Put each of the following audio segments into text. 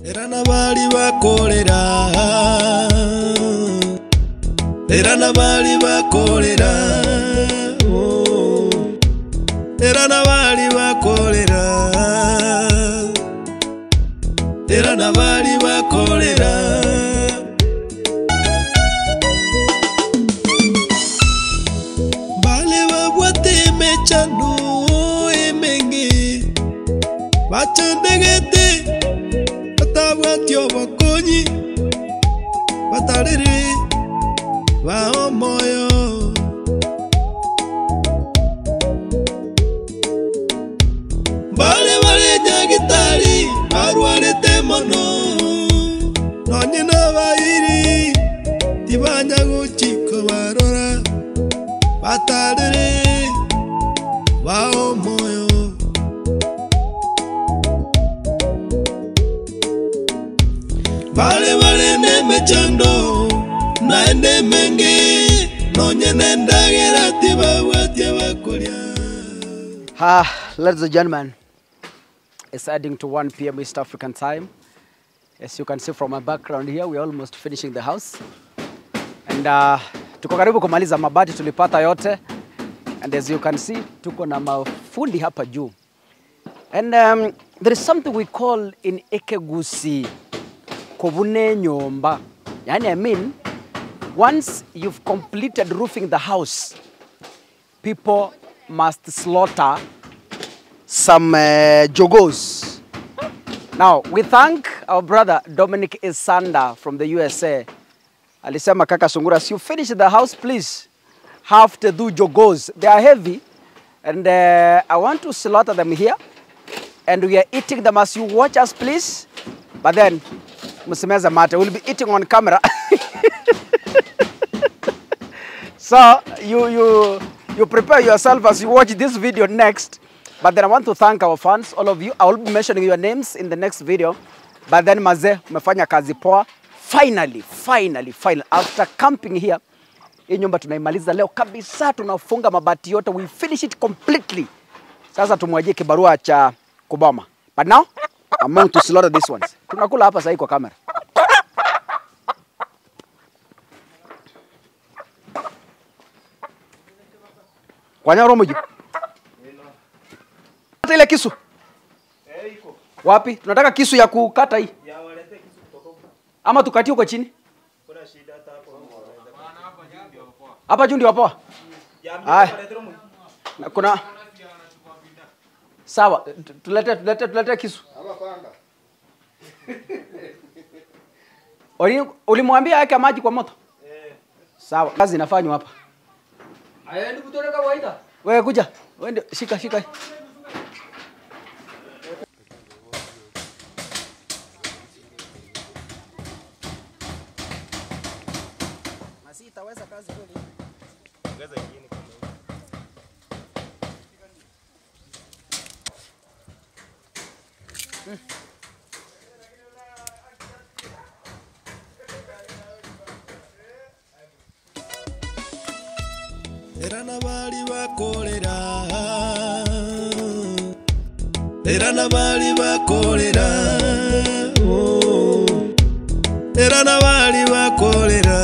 Era nabali bakolera, era nabali bakolera, era nabali bakolera, era nabali bakolera. Bale babwate mechano emengi, bachandegete. Batio bakonyi batarere ba omoyo bale nyagitari barwarete mono nonye nabayiri tibanya guchiko barora batarere ba omoyo Vale neme chando na ende menge nonye nenda gerati bawatia bakolia. Ladies and gentlemen, it's heading to 1 p.m. East African time. As you can see from my background here, we're almost finishing the house. And tuko karibu kumaliza mabati tulipata yote. And as you can see, tuko na mafundi hapa juu. And there is something we call in Ekegusi Kobune nyomba. Yani, I mean, once you've completed roofing the house, people must slaughter some jogos. Now, we thank our brother Dominic Isanda from the USA. Alisema kaka Sungura, as you finish the house, please have to do jogos. They are heavy, and I want to slaughter them here, and we are eating them as you watch us, please. But then, Musimeza Mate will be eating on camera. So you prepare yourself as you watch this video next. But then I want to thank our fans, all of you. I will be mentioning your names in the next video. But then Maze, umefanya kazi poa. Finally, after camping here, hii nyumba tunaimaliza leo kabisa, tunafunga mabati yote. We finish it completely. Sasa tumwajie kibarua cha kuboma. But now, I'm going to slaughter these ones. Tunakula hapa sahi kwa kamera. Kwanya romo juu. Kata ile kisu. Iko. Wapi? Tunataka kisu ya kukata hii. Ya walete kisu kutoka huko. Ama tukatie huko chini. Kuna shida hata hapo. Hapa juu ndio hapo. Kuna sawa, tulete kisu. Ulimwambia aweke maji kwa moto? Sawa, kazi inafanywa hapa. Aende kutoka kawaida. Wewe kuja. Wewe shika. Masi itaweza kazi kweli. Ongeza nyingine kama hiyo. Era nabali bakolera, era nabali bakolera, era nabali bakolera,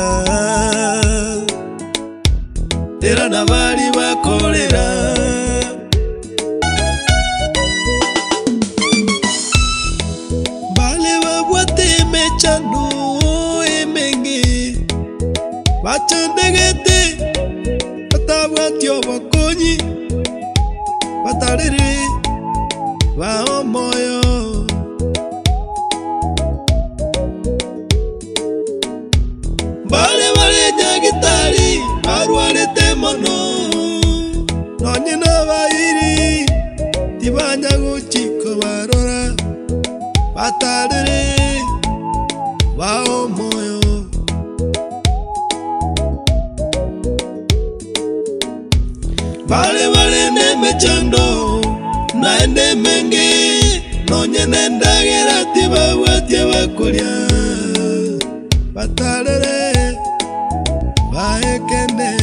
era nabali bakolera. Bale babwate mechano emengi, bachandegete. Batio bakonyi batarere ba omoyo bale nyagitari barwarete mono nonye nabayiri tibanya guchiko barora batarere ba omoyo Vale neme chando na ende menge nonye nenda gerati bawatia bakolia batarere baekende.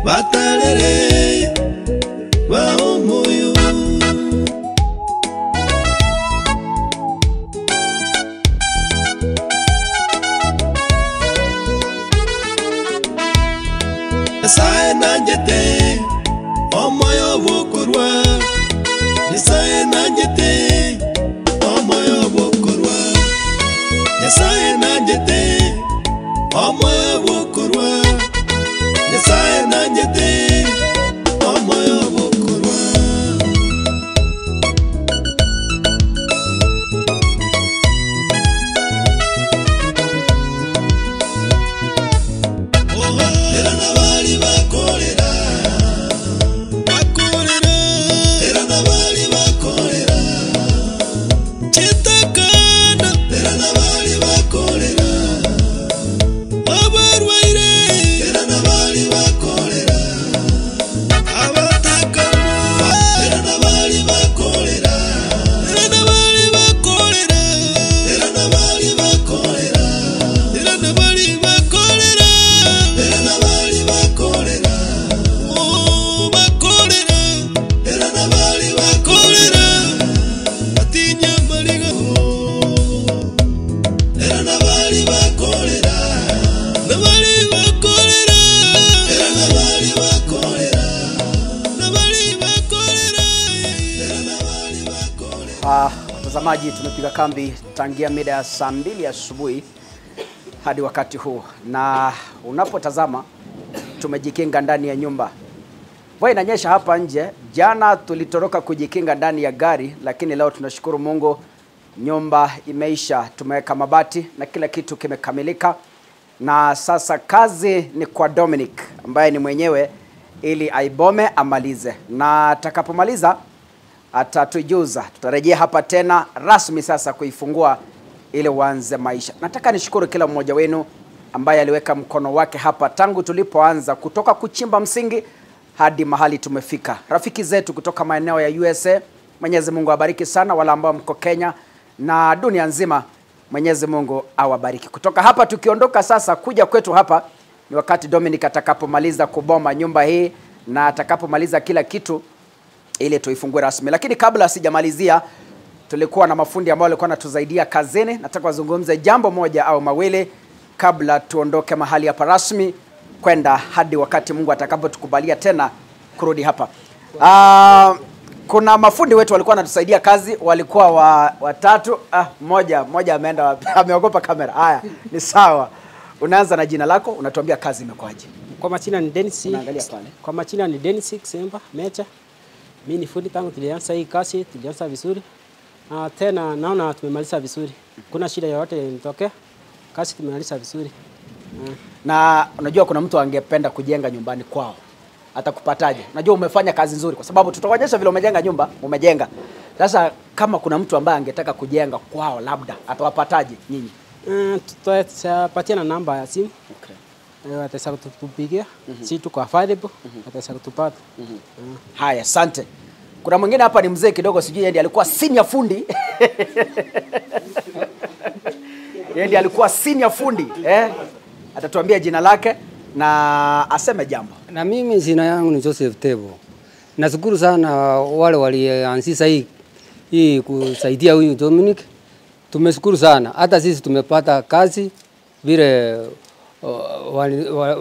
batalere baomoyo Nyasaye nanjete omoyo bokorwa Nyasaye nanjete omoyo bokorwa Nyasaye nanjete omoyo bokorwa Nyasaye nanjete omoyo bokorwa Era nabali bakolera Era nabali bakolera Chitakana Era nabali bakolera Abarwaire Era nabali bakolera Abatakana Era nabali bakolera Era nabali bakolera Era nabali bakolera Era nabali bakolera Era nabali bakolera Oh bakolera Era nabali bakolera Atinya maliga Era nabali bakolera Nabali bakolera Era nabali bakolera Nabali bakolera Era nabali bakolera Watazamaji, tumepiga kambi tangia mida ya saa 2 asubuhi hadi wakati huu, na unapotazama tumejikinga ndani ya nyumba. Mvua inanyesha hapa nje. Jana tulitoroka kujikinga ndani ya gari, lakini leo tunashukuru Mungu nyumba imeisha, tumeweka mabati na kila kitu kimekamilika. Na sasa kazi ni kwa Dominic ambaye ni mwenyewe, ili aibome amalize, na atakapomaliza atatujuza. Tutarejea hapa tena rasmi sasa kuifungua ili uanze maisha. Nataka nishukuru kila mmoja wenu ambaye aliweka mkono wake hapa tangu tulipoanza, kutoka kuchimba msingi hadi mahali tumefika. Rafiki zetu kutoka maeneo ya USA, Mwenyezi Mungu awabariki sana. Wala ambao mko Kenya na dunia nzima, Mwenyezi Mungu awabariki. Kutoka hapa tukiondoka sasa kuja kwetu hapa ni wakati Dominic atakapomaliza kuboma nyumba hii na atakapomaliza kila kitu ili tuifungue rasmi. Lakini kabla sijamalizia, tulikuwa na mafundi ambao walikuwa natusaidia kazini. Nataka wazungumze jambo moja au mawili kabla tuondoke mahali hapa rasmi kwenda hadi wakati Mungu atakapotukubalia tena kurudi hapa. Kuna mafundi wetu walikuwa wanatusaidia kazi, walikuwa watatu. Mmoja ameenda wapi? Ameogopa kamera. Haya, ni sawa. Unaanza na jina lako, unatuambia kazi imekwaje? Kwa majina ni Dennis. Unaangalia pale. Kwa majina ni Dennis Kisemba Mecha. Mimi ni fundi tangu tulianza hii kazi, tulianza vizuri. Tena naona tumemaliza vizuri. Kuna shida yoyote inatokea? Kazi tumemaliza vizuri. Na unajua kuna mtu angependa kujenga nyumbani kwao, atakupataje? Unajua umefanya kazi nzuri, kwa sababu tutaonyesha vile umejenga nyumba, umejenga. Sasa kama kuna mtu ambaye angetaka kujenga kwao, labda atawapataje nyinyi? Tutapatia na namba ya simu. Okay. Wataweza kutupigia. Si tuko available. Wataweza kutupata. Haya, asante. Kuna mwingine hapa ni mzee kidogo, sijui yeye alikuwa senior fundi. Yeye alikuwa senior fundi, atatuambia jina lake na aseme jambo. Na mimi jina yangu ni Joseph Tebo. Nashukuru sana wale walianzisha hii kusaidia huyu Dominic. Tumeshukuru sana. Hata sisi tumepata kazi vile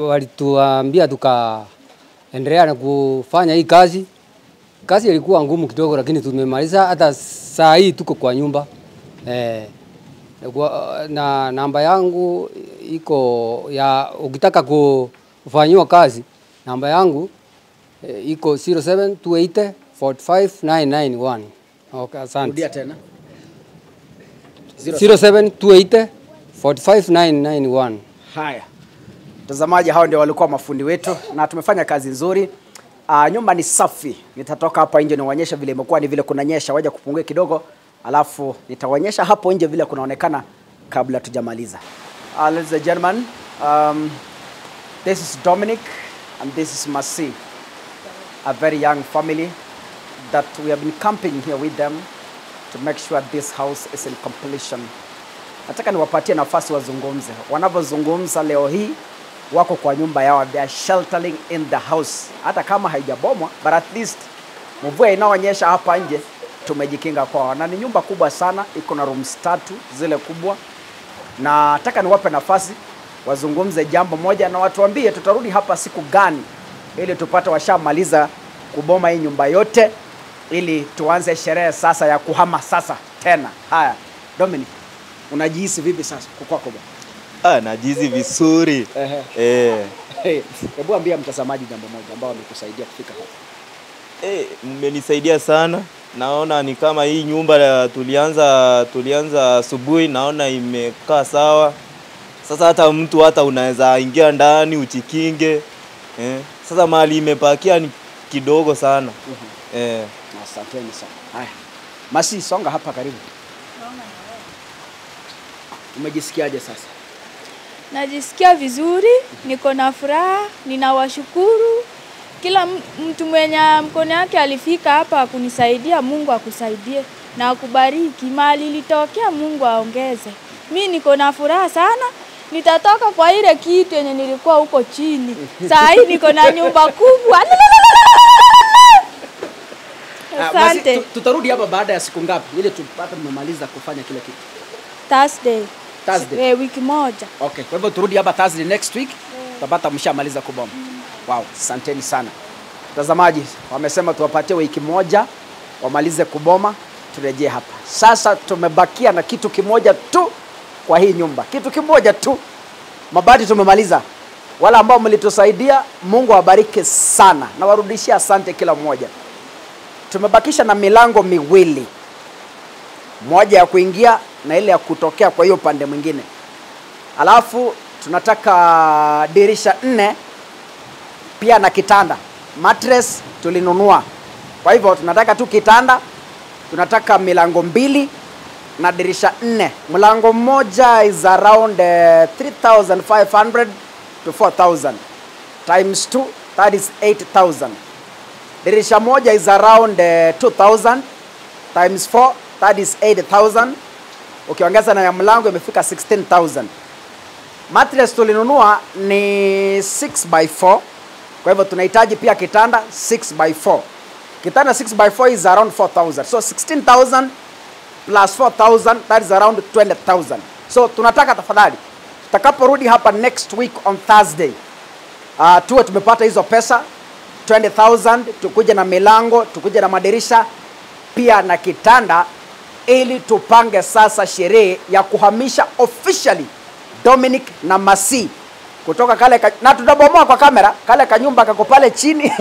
walituambia tukaendelea na kufanya hii kazi. Kazi ilikuwa ngumu kidogo, lakini tumemaliza. Hata saa hii tuko kwa nyumba. Na namba yangu iko ya ukitaka kufanywa kazi, namba yangu iko 0728 45991. Okay, asante. Rudia tena. 0728 45991. Haya. Mtazamaji, hao ndio walikuwa mafundi wetu na tumefanya kazi nzuri. Nyumba ni safi. Nitatoka hapa nje niwaonyesha vile imekuwa, ni vile kunanyesha, waje kupungue kidogo. Alafu nitawaonyesha hapo nje vile kunaonekana kabla tujamaliza. Ladies and gentlemen, this is Dominic and this is Masi, a very young family that we have been camping here with them to make sure this house is in completion. Nataka niwapatie nafasi wazungumze. Wanapozungumza leo hii wako kwa nyumba yao, they are sheltering in the house. Hata kama haijabomwa, but at least mvua inaonyesha hapa nje tumejikinga kwao. Na ni nyumba kubwa sana, iko na rooms 3 zile kubwa. Na nataka niwape nafasi wazungumze jambo moja na watuambie tutarudi hapa siku gani ili tupate washamaliza kuboma hii nyumba yote ili tuanze sherehe sasa ya kuhama sasa tena. Haya, Dominic, unajihisi vipi sasa kwako bwana? Najihisi vizuri. Hebu ambia mtazamaji jambo moja ambao amekusaidia kufika hapa. Mmenisaidia sana. Naona ni kama hii nyumba tulianza asubuhi, naona imekaa sawa. Sasa hata mtu unaweza ingia ndani uchikinge. Sasa mali imepakia ni kidogo sana. Asanteni sana. Haya. Masi, songa hapa karibu. Umejisikiaje sasa? Najisikia vizuri, niko na furaha, ninawashukuru. Kila mtu mwenye mkono yake alifika hapa kunisaidia, Mungu akusaidie na akubariki. Mali ilitokea, Mungu aongeze. Mimi niko na furaha sana. Nitatoka kwa ile kitu yenye nilikuwa huko chini. Sasa hii niko na nyumba kubwa. Asante. Tutarudi hapa baada ya siku ngapi ili tupate mmemaliza kufanya kile kitu? Thursday. Wiki moja. Okay, kwa hivyo turudi hapa Thursday next week. Tutapata mshamaliza kuboma. Wow, asanteni sana. Mtazamaji, wamesema tuwapatie wiki moja wamalize kuboma, turejee hapa. Sasa tumebakia na kitu kimoja tu kwa hii nyumba. Kitu kimoja tu. Mabati tumemaliza. Wala ambao mlitusaidia, Mungu awabariki sana. Na warudishia asante kila mmoja. Tumebakisha na milango miwili. Moja ya kuingia na ile ya kutokea kwa hiyo pande mwingine. Alafu tunataka dirisha 4 pia na kitanda. Mattress tulinunua. Kwa hivyo tunataka tu kitanda, tunataka milango 2 na dirisha 4. Mlango mmoja is around 3,500 to 4,000 times 2, that is 8,000. Dirisha moja is around 2,000 times 4, that is 8,000. Ukiongeza na ya mlango imefika 16,000. Mattress tulinunua ni 6x4. Kwa hivyo tunahitaji pia kitanda 6x4. Kitanda 6x4 is around 4,000. So 16,000 plus 4,000, that is around 20,000. So tunataka tafadhali tutakaporudi hapa next week on Thursday, tuwe tumepata hizo pesa 20,000, tukuje na milango, tukuje na madirisha pia na kitanda, ili tupange sasa sherehe ya kuhamisha officially Dominic na Masi kutoka kale na tutabomoa kwa kamera kale kanyumba kako pale chini.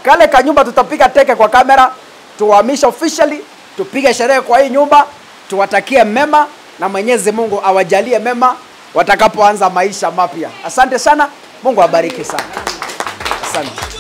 Kale kanyumba tutapiga teke kwa kamera, tuhamisha officially, tupige sherehe kwa hii nyumba, tuwatakie mema na Mwenyezi Mungu awajalie mema watakapoanza maisha mapya. Asante sana, Mungu awabariki sana. Asante.